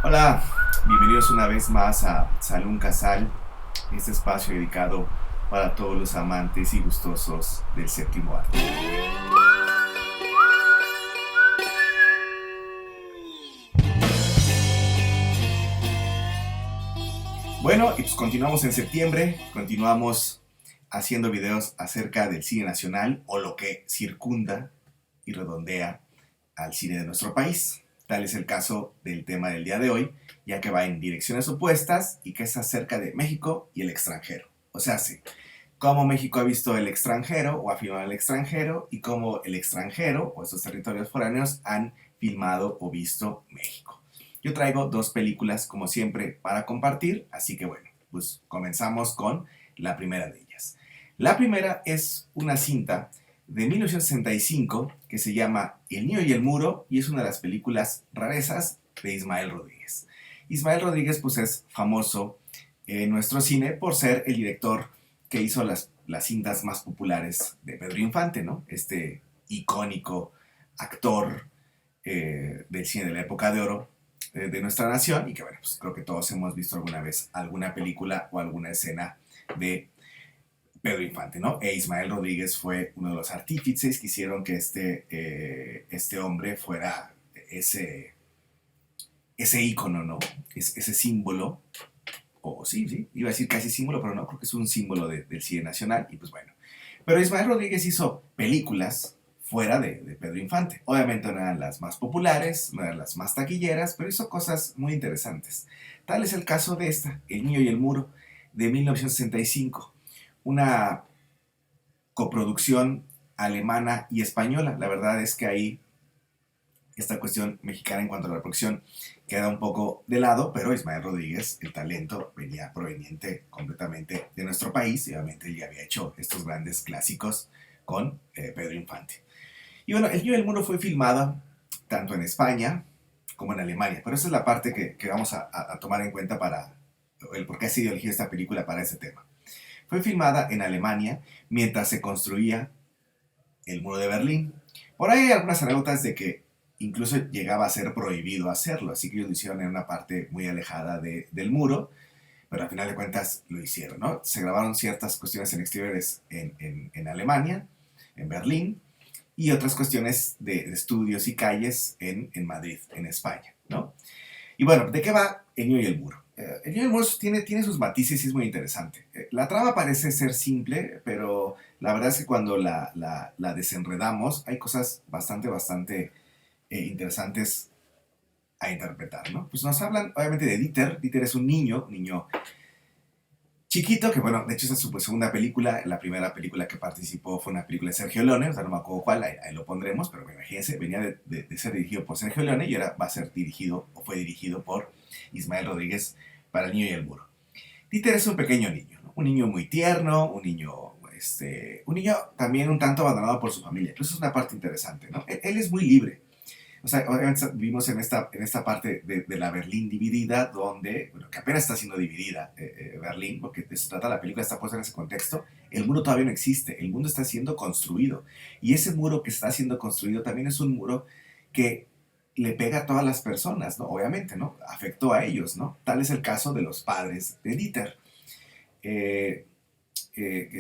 Hola, bienvenidos una vez más a Salón Casal, este espacio dedicado para todos los amantes y gustosos del séptimo arte. Bueno, y pues continuamos en septiembre, continuamos haciendo videos acerca del cine nacional o lo que circunda y redondea al cine de nuestro país. Tal es el caso del tema del día de hoy, ya que va en direcciones opuestas y que es acerca de México y el extranjero. O sea, sí, cómo México ha visto el extranjero o ha filmado el extranjero y cómo el extranjero o estos territorios foráneos han filmado o visto México. Yo traigo dos películas como siempre para compartir, así que bueno, pues comenzamos con la primera de ellas. La primera es una cinta de 1965 que se llama El niño y el muro y es una de las películas rarezas de Ismael Rodríguez. Ismael Rodríguez pues es famoso en nuestro cine por ser el director que hizo las cintas más populares de Pedro Infante, ¿no? Este icónico actor del cine de la época de oro de nuestra nación y que bueno, pues creo que todos hemos visto alguna vez alguna película o alguna escena de Pedro Infante, ¿no? E Ismael Rodríguez fue uno de los artífices que hicieron que este hombre fuera ese ícono, ¿no? Ese símbolo o sí, sí, iba a decir casi símbolo, pero no, creo que es un símbolo del cine nacional, y pues bueno. Pero Ismael Rodríguez hizo películas fuera de Pedro Infante. Obviamente no eran las más populares, no eran las más taquilleras, pero hizo cosas muy interesantes. Tal es el caso de esta, El niño y el muro, de 1965. Una coproducción alemana y española. La verdad es que ahí esta cuestión mexicana en cuanto a la producción queda un poco de lado, pero Ismael Rodríguez, el talento venía proveniente completamente de nuestro país y obviamente él ya había hecho estos grandes clásicos con Pedro Infante. Y bueno, El Niño del Muro fue filmado tanto en España como en Alemania, pero esa es la parte que vamos a tomar en cuenta para el por qué ha sido elegida esta película para ese tema. Fue filmada en Alemania mientras se construía el muro de Berlín. Por ahí hay algunas anécdotas de que incluso llegaba a ser prohibido hacerlo, así que ellos lo hicieron en una parte muy alejada del muro, pero al final de cuentas lo hicieron, ¿no? Se grabaron ciertas cuestiones en exteriores en Alemania, en Berlín, y otras cuestiones de estudios y calles en Madrid, en España, ¿no? Y bueno, ¿de qué va El niño y el muro? El niño y el muro tiene sus matices y es muy interesante. La trama parece ser simple, pero la verdad es que cuando la desenredamos hay cosas bastante interesantes a interpretar, ¿no? Pues nos hablan obviamente de Dieter. Dieter es un niño chiquito, que bueno, de hecho esa es su segunda película. La primera película que participó fue una película de Sergio Leone, o sea, no me acuerdo cuál, ahí lo pondremos, pero imagínense, venía de ser dirigido por Sergio Leone y ahora va a ser dirigido, o fue dirigido por Ismael Rodríguez para El niño y el muro. Dieter es un pequeño niño, ¿no? Un niño muy tierno, un niño también un tanto abandonado por su familia. Pero eso es una parte interesante, ¿no? Él es muy libre. O sea, obviamente vivimos en esta parte de la Berlín dividida, donde, bueno, que apenas está siendo dividida Berlín, porque se trata la película, está puesta en ese contexto, el muro todavía no existe, el mundo está siendo construido. Y ese muro que está siendo construido también es un muro que le pega a todas las personas, ¿no? Obviamente, ¿no? Afectó a ellos, ¿no? Tal es el caso de los padres de Dieter. Eh,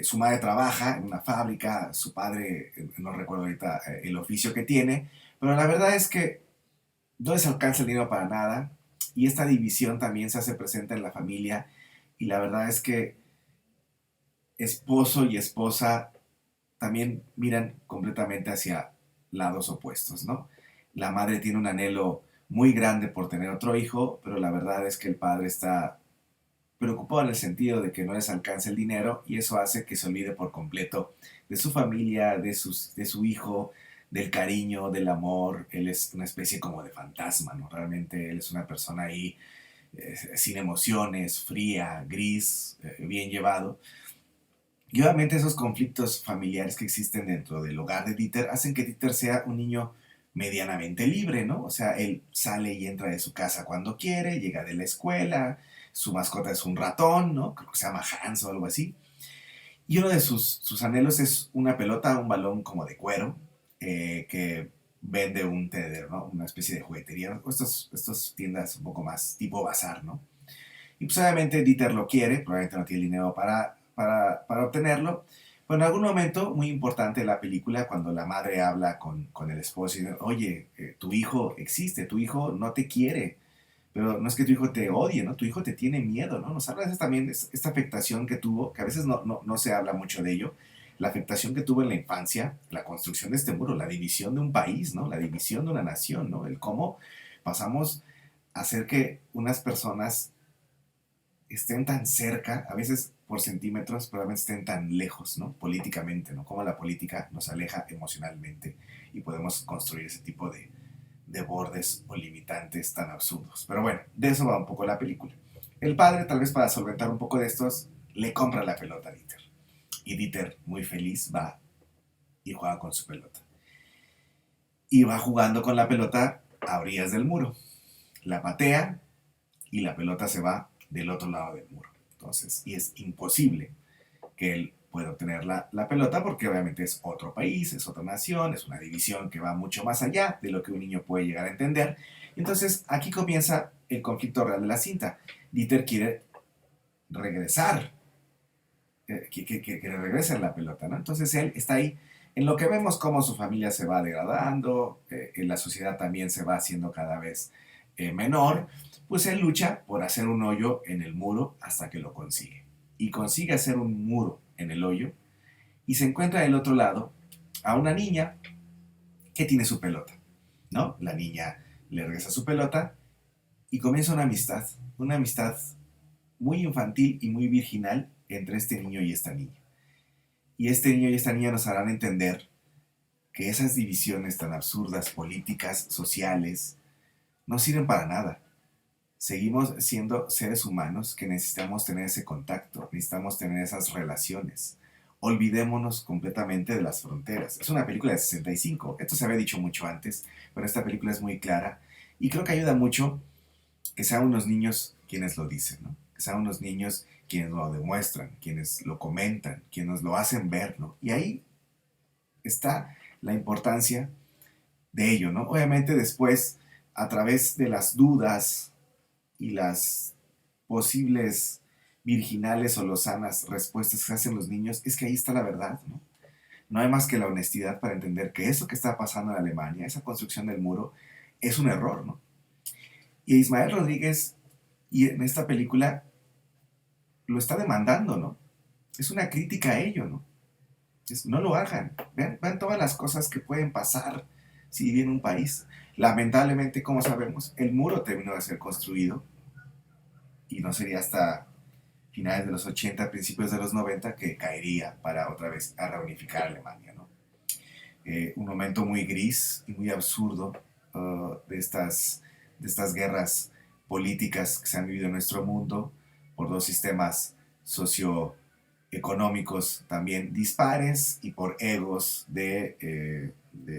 su madre trabaja en una fábrica, su padre, no recuerdo ahorita el oficio que tiene, pero la verdad es que no les alcanza el dinero para nada y esta división también se hace presente en la familia y la verdad es que esposo y esposa también miran completamente hacia lados opuestos, ¿no? La madre tiene un anhelo muy grande por tener otro hijo, pero la verdad es que el padre está preocupado en el sentido de que no les alcanza el dinero y eso hace que se olvide por completo de su familia, de su hijo, del cariño, del amor. Él es una especie como de fantasma, ¿no? Realmente él es una persona ahí sin emociones, fría, gris, bien llevado. Y obviamente esos conflictos familiares que existen dentro del hogar de Dieter hacen que Dieter sea un niño medianamente libre, ¿no? O sea, él sale y entra de su casa cuando quiere, llega de la escuela, su mascota es un ratón, ¿no? Creo que se llama Hans o algo así. Y uno de sus anhelos es una pelota, un balón como de cuero, que vende un tedero, ¿no? Una especie de juguetería, ¿no? Estos tiendas un poco más tipo bazar, ¿no? Y pues obviamente Dieter lo quiere, probablemente no tiene dinero para obtenerlo. Pero en algún momento muy importante de la película, cuando la madre habla con el esposo y dice, oye, tu hijo existe, tu hijo no te quiere, pero no es que tu hijo te odie, ¿no? Tu hijo te tiene miedo, ¿no? Nos habla de también esta afectación que tuvo, que a veces no se habla mucho de ello, la afectación que tuvo en la infancia, la construcción de este muro, la división de un país, ¿no? La división de una nación, ¿no? El cómo pasamos a hacer que unas personas estén tan cerca, a veces por centímetros, probablemente estén tan lejos, ¿no? Políticamente, ¿no? Cómo la política nos aleja emocionalmente y podemos construir ese tipo de bordes o limitantes tan absurdos. Pero bueno, de eso va un poco la película. El padre, tal vez para solventar un poco de estos, le compra la pelota a Dieter. Y Dieter, muy feliz, va y juega con su pelota. Y va jugando con la pelota a orillas del muro. La patea y la pelota se va del otro lado del muro. Entonces, y es imposible que él pueda obtener la pelota porque obviamente es otro país, es otra nación, es una división que va mucho más allá de lo que un niño puede llegar a entender. Entonces, aquí comienza el conflicto real de la cinta. Dieter quiere regresar, que le regresen la pelota, ¿no? Entonces él está ahí. En lo que vemos cómo su familia se va degradando, en la sociedad también se va haciendo cada vez menor, pues él lucha por hacer un hoyo en el muro hasta que lo consigue. Y consigue hacer un muro en el hoyo y se encuentra del otro lado a una niña que tiene su pelota, ¿no? La niña le regresa su pelota y comienza una amistad muy infantil y muy virginal entre este niño y esta niña. Y este niño y esta niña nos harán entender que esas divisiones tan absurdas, políticas, sociales, no sirven para nada. Seguimos siendo seres humanos que necesitamos tener ese contacto, necesitamos tener esas relaciones. Olvidémonos completamente de las fronteras. Es una película de 65, esto se había dicho mucho antes, pero esta película es muy clara y creo que ayuda mucho que sean unos niños quienes lo dicen, ¿no? Que sean unos niños quienes lo demuestran, quienes lo comentan, quienes lo hacen ver, ¿no? Y ahí está la importancia de ello, ¿no? Obviamente después, a través de las dudas y las posibles virginales o lozanas respuestas que hacen los niños, es que ahí está la verdad, ¿no? No hay más que la honestidad para entender que eso que está pasando en Alemania, esa construcción del muro, es un error, ¿no? Y Ismael Rodríguez, y en esta película, lo está demandando, ¿no? Es una crítica a ello, ¿no? No lo hagan. Vean todas las cosas que pueden pasar si vive en un país. Lamentablemente, como sabemos, el muro terminó de ser construido y no sería hasta finales de los 80, principios de los 90 que caería para otra vez a reunificar a Alemania, ¿no? Un momento muy gris y muy absurdo de estas guerras políticas que se han vivido en nuestro mundo por dos sistemas socioeconómicos también dispares y por egos de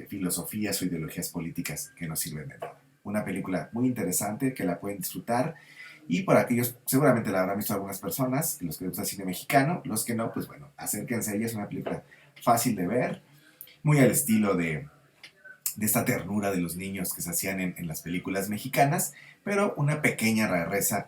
filosofías o ideologías políticas que no sirven de nada. Una película muy interesante que la pueden disfrutar y por aquellos, seguramente la habrán visto algunas personas, los que les gusta el cine mexicano, los que no, pues bueno, acérquense a ella, es una película fácil de ver, muy al estilo de esta ternura de los niños que se hacían en las películas mexicanas, pero una pequeña rareza,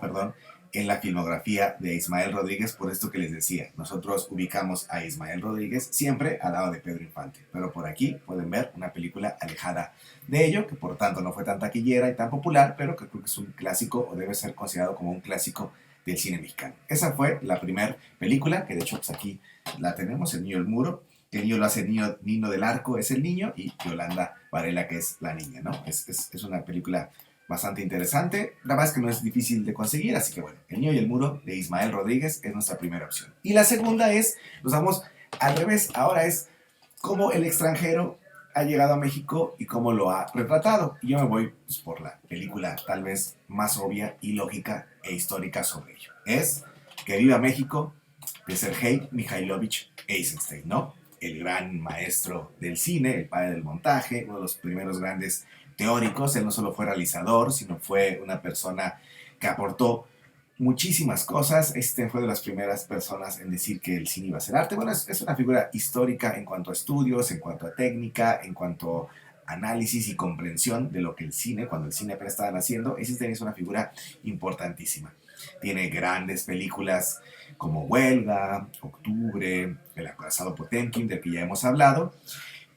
perdón, en la filmografía de Ismael Rodríguez, por esto que les decía, nosotros ubicamos a Ismael Rodríguez siempre al lado de Pedro Infante, pero por aquí pueden ver una película alejada de ello, que por tanto no fue tan taquillera y tan popular, pero que creo que es un clásico o debe ser considerado como un clásico del cine mexicano. Esa fue la primera película, que de hecho pues aquí la tenemos, El Niño del Muro. El niño lo hace Nino del Arco, es el niño, y Yolanda Varela, que es la niña, ¿no? Es una película bastante interesante. La verdad es que no es difícil de conseguir, así que bueno, El Niño y el Muro de Ismael Rodríguez es nuestra primera opción. Y la segunda es, nos vamos al revés, ahora es cómo el extranjero ha llegado a México y cómo lo ha retratado. Y yo me voy pues, por la película tal vez más obvia y lógica e histórica sobre ello. Es Que viva México, de Sergei Mikhailovich Eisenstein, ¿no? El gran maestro del cine, el padre del montaje, uno de los primeros grandes teóricos. Él no solo fue realizador, sino fue una persona que aportó muchísimas cosas. Este fue de las primeras personas en decir que el cine iba a ser arte. Bueno, es una figura histórica en cuanto a estudios, en cuanto a técnica, en cuanto análisis y comprensión de lo que el cine, cuando el cine apenas estaba naciendo, Eisenstein es una figura importantísima. Tiene grandes películas como Huelga, Octubre, El acorazado Potemkin, del que ya hemos hablado.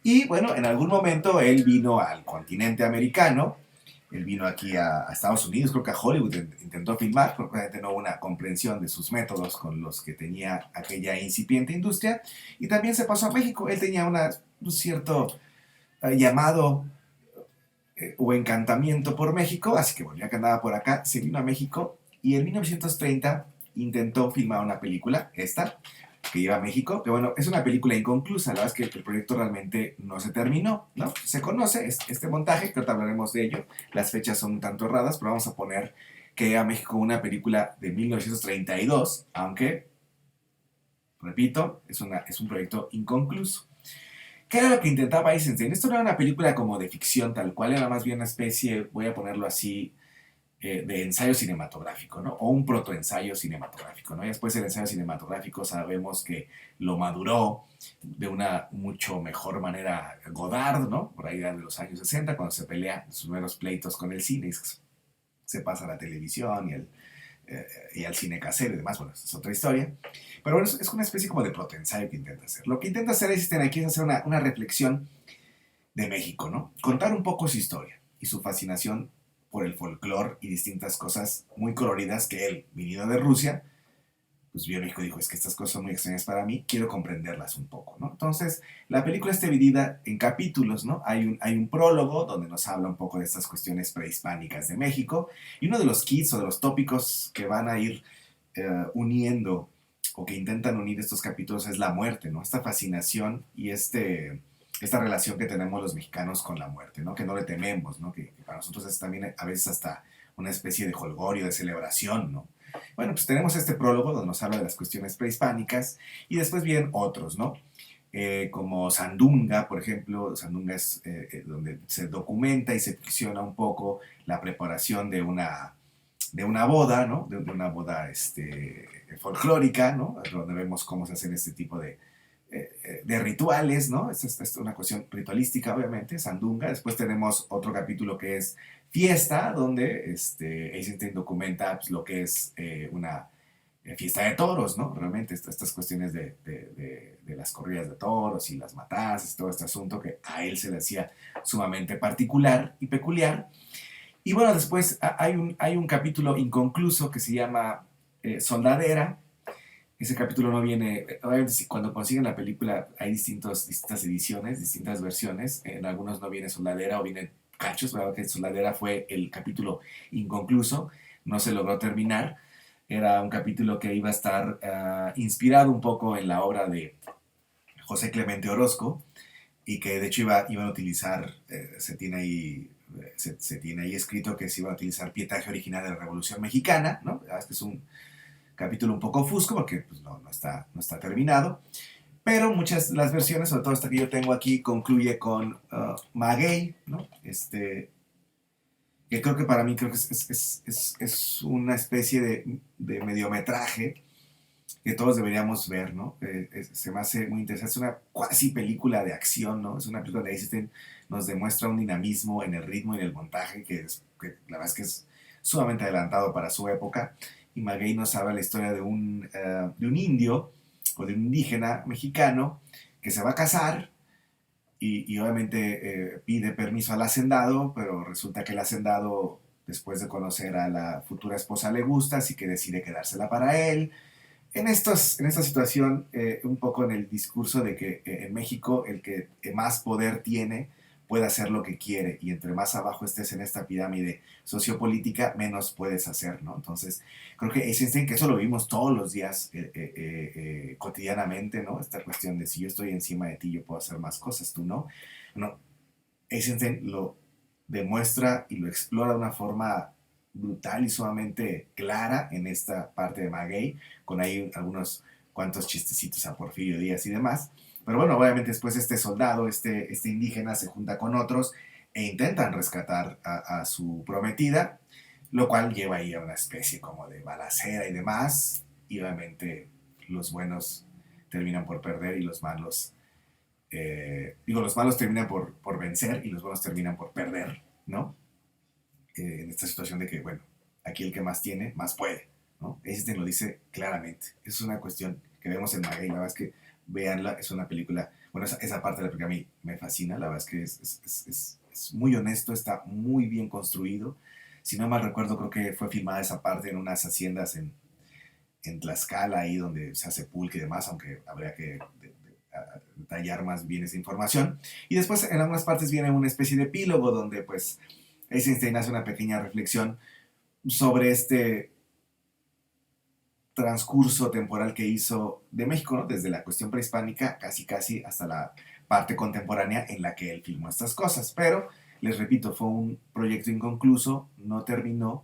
Y bueno, en algún momento él vino al continente americano, él vino aquí a Estados Unidos, creo que a Hollywood intentó filmar, pero probablemente no hubo una comprensión de sus métodos con los que tenía aquella incipiente industria. Y también se pasó a México, él tenía un cierto llamado o encantamiento por México, así que bueno, ya que andaba por acá, se vino a México y en 1930 intentó filmar una película, esta, que lleva a México, que bueno, es una película inconclusa, la verdad es que el proyecto realmente no se terminó, ¿no? Se conoce este montaje, que ahorita hablaremos de ello, las fechas son un tanto erradas, pero vamos a poner que lleva a México una película de 1932, aunque, repito, es un proyecto inconcluso. ¿Qué era lo que intentaba Eisenstein? Esto no era una película como de ficción tal cual, era más bien una especie, voy a ponerlo así, de ensayo cinematográfico, ¿no? O un protoensayo cinematográfico, ¿no? Y después el ensayo cinematográfico sabemos que lo maduró de una mucho mejor manera Godard, ¿no? Por ahí de los años 60, cuando se pelea sus primeros pleitos con el cine, y se pasa a la televisión y al cine casero y demás, bueno, esa es otra historia. Pero bueno, es una especie como de protoensayo que intenta hacer. Lo que intenta hacer Einstein aquí es hacer una reflexión de México, ¿no? Contar un poco su historia y su fascinación por el folclore y distintas cosas muy coloridas que él, viniendo de Rusia, pues vio México y dijo, es que estas cosas son muy extrañas para mí, quiero comprenderlas un poco, ¿no? Entonces, la película está dividida en capítulos, ¿no? Hay un prólogo donde nos habla un poco de estas cuestiones prehispánicas de México, y uno de los kits o de los tópicos que van a ir uniendo o que intentan unir estos capítulos es la muerte, ¿no? Esta fascinación y esta relación que tenemos los mexicanos con la muerte, ¿no? Que no le tememos, ¿no? Que para nosotros es también a veces hasta una especie de jolgorio, de celebración, ¿no? Bueno, pues tenemos este prólogo donde nos habla de las cuestiones prehispánicas y después vienen otros, ¿no? Como Sandunga, por ejemplo. Sandunga es donde se documenta y se ficciona un poco la preparación de una boda, ¿no? De una boda folclórica, ¿no? Donde vemos cómo se hacen este tipo de rituales, ¿no? Es una cuestión ritualística, obviamente, Sandunga. Después tenemos otro capítulo que es Fiesta, donde Eisenstein documenta pues, lo que es una fiesta de toros, ¿no? Realmente estas cuestiones de las corridas de toros y las matanzas, todo este asunto que a él se le hacía sumamente particular y peculiar. Y bueno, después hay un capítulo inconcluso que se llama Soldadera. Ese capítulo no viene, obviamente cuando consiguen la película hay distintas ediciones, distintas versiones, en algunos no viene Soldadera o viene cachos, ¿verdad? Que Soldadera fue el capítulo inconcluso, no se logró terminar, era un capítulo que iba a estar inspirado un poco en la obra de José Clemente Orozco y que de hecho iban a utilizar, se tiene ahí escrito que se iba a utilizar pietaje original de la Revolución Mexicana, ¿no? Este es un capítulo un poco fusco porque pues, no está terminado. Pero muchas de las versiones, sobre todo esta que yo tengo aquí, concluye con Maguey, ¿no? Que creo que para mí creo que es una especie de mediometraje que todos deberíamos ver, ¿no? Se me hace muy interesante. Es una cuasi película de acción, ¿no? Es una película de Eisenstein, nos demuestra un dinamismo en el ritmo y en el montaje que la verdad es que es sumamente adelantado para su época. Y Maguey nos habla la historia de un indio o de un indígena mexicano que se va a casar y obviamente pide permiso al hacendado, pero resulta que el hacendado, después de conocer a la futura esposa, le gusta, así que decide quedársela para él. En esta situación, un poco en el discurso de que en México el que más poder tiene puede hacer lo que quiere y entre más abajo estés en esta pirámide sociopolítica, menos puedes hacer, ¿no? Entonces, creo que Eisenstein, que eso lo vimos todos los días, cotidianamente, ¿no? Esta cuestión de si yo estoy encima de ti, yo puedo hacer más cosas, tú no. No, Eisenstein lo demuestra y lo explora de una forma brutal y sumamente clara en esta parte de Maguey, con ahí algunos cuantos chistecitos a Porfirio Díaz y demás. Pero bueno, obviamente después este soldado, este indígena, se junta con otros e intentan rescatar a su prometida, lo cual lleva ahí a una especie como de balacera y demás, y obviamente los buenos terminan por perder y los malos Digo, los malos terminan por vencer y los buenos terminan por perder, ¿no? En esta situación de que, bueno, aquí el que más tiene, más puede, ¿no? Einstein lo dice claramente. Es una cuestión que vemos en Maguey, la verdad es que véanla, es una película, bueno, esa parte de la película a mí me fascina, la verdad es que es muy honesto, está muy bien construido. Si no mal recuerdo, creo que fue filmada esa parte en unas haciendas en Tlaxcala, ahí donde se hace pulque y demás, aunque habría que detallar más bien esa información. Y después en algunas partes viene una especie de epílogo donde pues Eisenstein hace una pequeña reflexión sobre este transcurso temporal que hizo de México, ¿no? Desde la cuestión prehispánica casi hasta la parte contemporánea en la que él filmó estas cosas. Pero, les repito, fue un proyecto inconcluso, no terminó,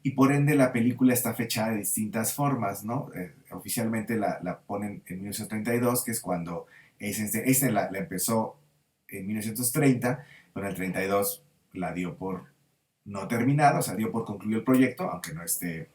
y por ende la película está fechada de distintas formas, ¿no? Oficialmente la ponen en 1932, que es cuando Eisenstein la empezó en 1930, pero en el 32 la dio por no terminado, o sea, dio por concluido el proyecto, aunque no esté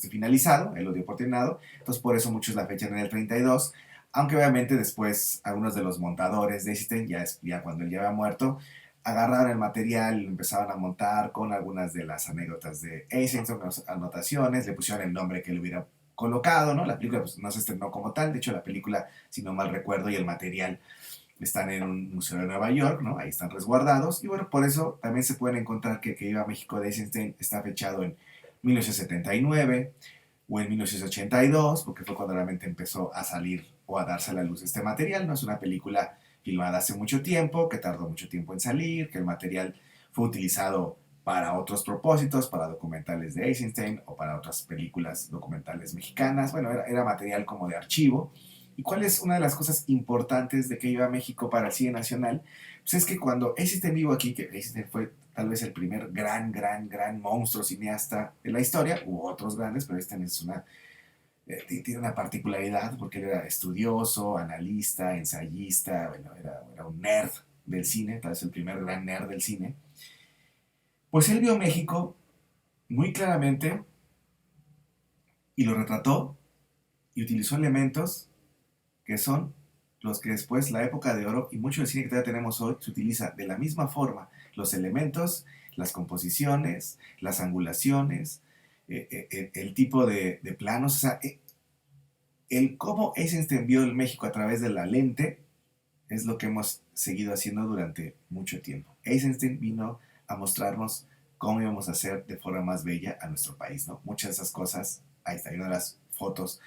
finalizado, él lo dio por terminado, entonces por eso muchos la fechan en el 32, aunque obviamente después algunos de los montadores de Eisenstein, ya cuando él ya había muerto, agarraron el material y lo empezaron a montar con algunas de las anécdotas de Eisenstein, las anotaciones, le pusieron el nombre que le hubiera colocado, ¿no? La película pues, no se estrenó como tal, de hecho la película, si no mal recuerdo, y el material están en un museo de Nueva York, ¿no? Ahí están resguardados, y bueno, por eso también se pueden encontrar que Viva México de Eisenstein está fechado en 1979 o en 1982, porque fue cuando realmente empezó a salir o a darse a la luz este material, ¿no? Es una película filmada hace mucho tiempo, que tardó mucho tiempo en salir, que el material fue utilizado para otros propósitos, para documentales de Eisenstein o para otras películas documentales mexicanas. Bueno, era material como de archivo. ¿Y cuál es una de las cosas importantes de que iba a México para el cine nacional? Pues es que cuando Eisenstein vivo aquí, que Eisenstein fue tal vez el primer gran monstruo cineasta de la historia, hubo otros grandes, pero Eisenstein es tiene una particularidad porque él era estudioso, analista, ensayista, bueno, era un nerd del cine, tal vez el primer gran nerd del cine. Pues él vio México muy claramente y lo retrató y utilizó elementos que son los que después la época de oro y mucho del cine que todavía tenemos hoy se utiliza de la misma forma, los elementos, las composiciones, las angulaciones, el tipo de planos, o sea, el cómo Eisenstein vio el México a través de la lente es lo que hemos seguido haciendo durante mucho tiempo. Eisenstein vino a mostrarnos cómo íbamos a hacer de forma más bella a nuestro país, ¿no? Muchas de esas cosas, ahí está, una de las fotos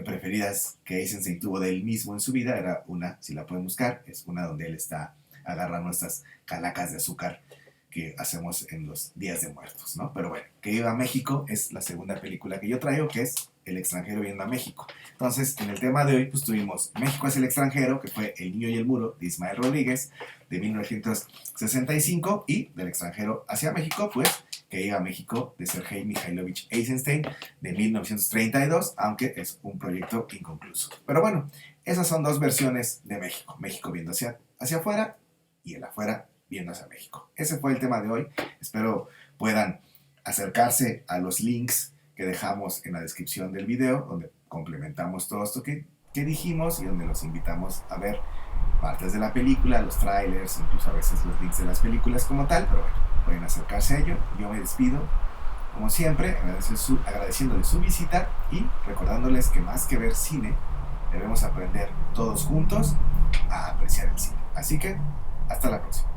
preferidas que Eisenstein tuvo de él mismo en su vida, era una, si la pueden buscar, es una donde él está agarrando estas calacas de azúcar que hacemos en los días de muertos, ¿no? Pero bueno, Que Viva México es la segunda película que yo traigo, que es El extranjero viendo a México. Entonces, en el tema de hoy, pues tuvimos México es el extranjero, que fue El niño y el muro, de Ismael Rodríguez, de 1965, y Del extranjero hacia México, pues, Que Viva México, de Sergei Mikhailovich Eisenstein, de 1932, aunque es un proyecto inconcluso. Pero bueno, esas son dos versiones de México. México viendo hacia afuera y el afuera viendo hacia México. Ese fue el tema de hoy. Espero puedan acercarse a los links que dejamos en la descripción del video, donde complementamos todo esto que dijimos y donde los invitamos a ver partes de la película, los trailers, incluso a veces los links de las películas como tal, pero bueno, pueden acercarse a ello. Yo me despido, como siempre, agradeciéndoles su visita y recordándoles que más que ver cine, debemos aprender todos juntos a apreciar el cine. Así que, hasta la próxima.